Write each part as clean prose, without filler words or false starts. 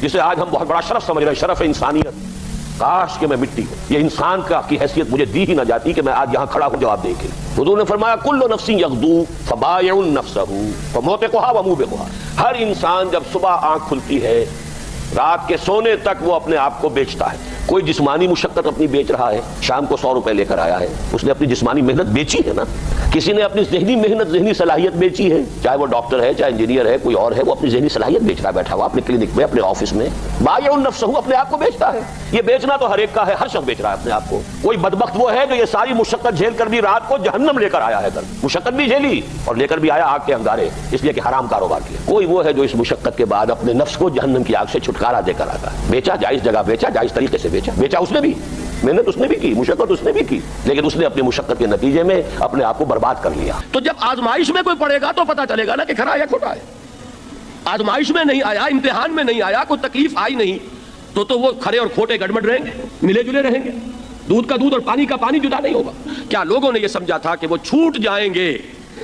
جسے آج ہم بہت بڑا شرف سمجھ رہے ہیں، شرف انسانیت، کاش کہ میں مٹی ہوں، یہ انسان کا کی حیثیت مجھے دی ہی نہ جاتی کہ میں آج یہاں کھڑا ہوں جواب دے کے۔ حضور نے فرمایا کل نفس یغدو فبائع نفسہ فموبقھا وموبقھا، ہر انسان جب صبح آنکھ کھلتی ہے رات کے سونے تک وہ اپنے آپ کو بیچتا ہے۔ کوئی جسمانی مشقت اپنی بیچ رہا ہے، شام کو 100 روپے لے کر آیا ہے، اس نے اپنی جسمانی محنت بیچی ہے نا۔ کسی نے اپنی ذہنی محنت، ذہنی صلاحیت بیچی ہے، چاہے وہ ڈاکٹر ہے، چاہے انجینئر ہے، کوئی اور ہے، وہ اپنی ذہنی صلاحیت بیچ رہا ہے بیٹھا ہوا اپنے کلینک میں، اپنے آفس میں۔ بائع النفس، اپنے آپ کو بیچتا ہے۔ یہ بیچنا تو ہر ایک کا ہے، ہر شخص بیچ رہا ہے اپنے آپ کو۔ کوئی بدبخت وہ ہے جو یہ ساری مشقت جھیل کر بھی رات کو جہنم لے کر آیا ہے، مشقت بھی جھیلی اور لے کر بھی آیا آگ کے انگارے، اس لیے کہ حرام کاروبار کیا۔ کوئی وہ ہے جو اس مشقت کے بعد اپنے نفس کو جہنم کی آگ سے چھٹکارا دے کر آتا ہے۔ بیچا، جائز جگہ بیچا، جائز طریقے سے بیچا، بیچا اس نے بھی، محنت اس نے بھی کی، مشقت اس نے بھی کی، لیکن اس نے اپنی مشقت کے نتیجے میں اپنے آپ کو برباد کر لیا۔ تو جب آزمائش میں کوئی پڑے گا تو پتہ چلے گا نا کہ کھرا یا کھوٹا ہے۔ آزمائش میں نہیں آیا، امتحان میں نہیں آیا، کوئی تکلیف آئی نہیں تو وہ کھرے اور کھوٹے گڑبڑ رہیں گے، ملے جلے رہیں گے، دودھ کا دودھ اور پانی کا پانی جدا نہیں ہوگا۔ کیا لوگوں نے یہ سمجھا تھا کہ وہ چھوٹ جائیں گے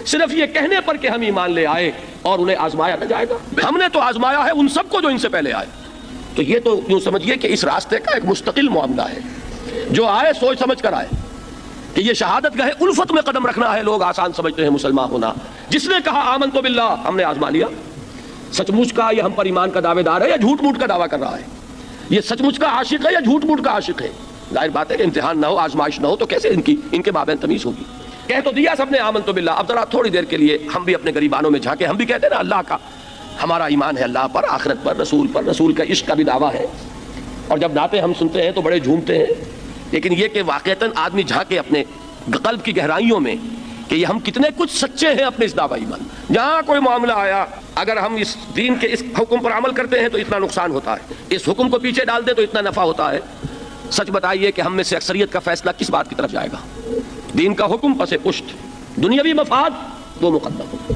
صرف یہ کہنے پر کہ ہم ایمان لے آئے اور انہیں آزمایا نہ جائے گا؟ ہم نے تو آزمایا ہے ان سب کو جو ان سے پہلے آئے۔ تو یہ تو یوں سمجھیے کہ اس راستے کا ایک مستقل معاملہ ہے، جو آئے سوچ سمجھ کر آئے کہ یہ شہادت گاہ الفت میں قدم رکھنا ہے۔ لوگ آسان سمجھتے ہیں مسلمان ہونا۔ جس نے کہا آمنت باللہ، ہم نے آزما لیا، سچ مچ کا یہ ہم پر ایمان کا دعوے دار ہے یا جھوٹ موٹ کا دعویٰ کر رہا ہے، یہ سچ مچ کا عاشق ہے یا جھوٹ موٹ کا عاشق ہے۔ ظاہر بات ہے کہ امتحان نہ ہو، آزمائش نہ ہو تو کیسے ان کے مابین تمیز ہوگی۔ کہہ تو دیا سب نے آمنت باللہ، اب ذرا تھوڑی دیر کے لیے ہم بھی اپنے غریبانوں میں جھانکے، ہم بھی کہتے ہیں نا اللہ کا ہمارا ایمان ہے، اللہ پر، آخرت پر، رسول کا عشق کا بھی دعویٰ ہے۔ اور جب نعتیں ہم سنتے ہیں تو بڑے جھومتے ہیں، لیکن یہ کہ واقعتاً آدمی جھانکے اپنے قلب کی گہرائیوں میں کہ یہ ہم کتنے کچھ سچے ہیں اپنے اس دعوی ایمان۔ جہاں کوئی معاملہ آیا، اگر ہم اس دین کے اس حکم پر عمل کرتے ہیں تو اتنا نقصان ہوتا ہے، اس حکم کو پیچھے ڈال دیں تو اتنا نفع ہوتا ہے۔ سچ بتائیے کہ ہم میں سے اکثریت کا فیصلہ کس بات کی طرف جائے گا؟ دین کا حکم پس پشت، دنیاوی مفاد وہ مقدم ہو۔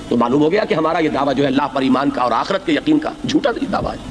تو معلوم ہو گیا کہ ہمارا یہ دعویٰ جو ہے اللہ پر ایمان کا اور آخرت کے یقین کا جھوٹا دعویٰ ہے۔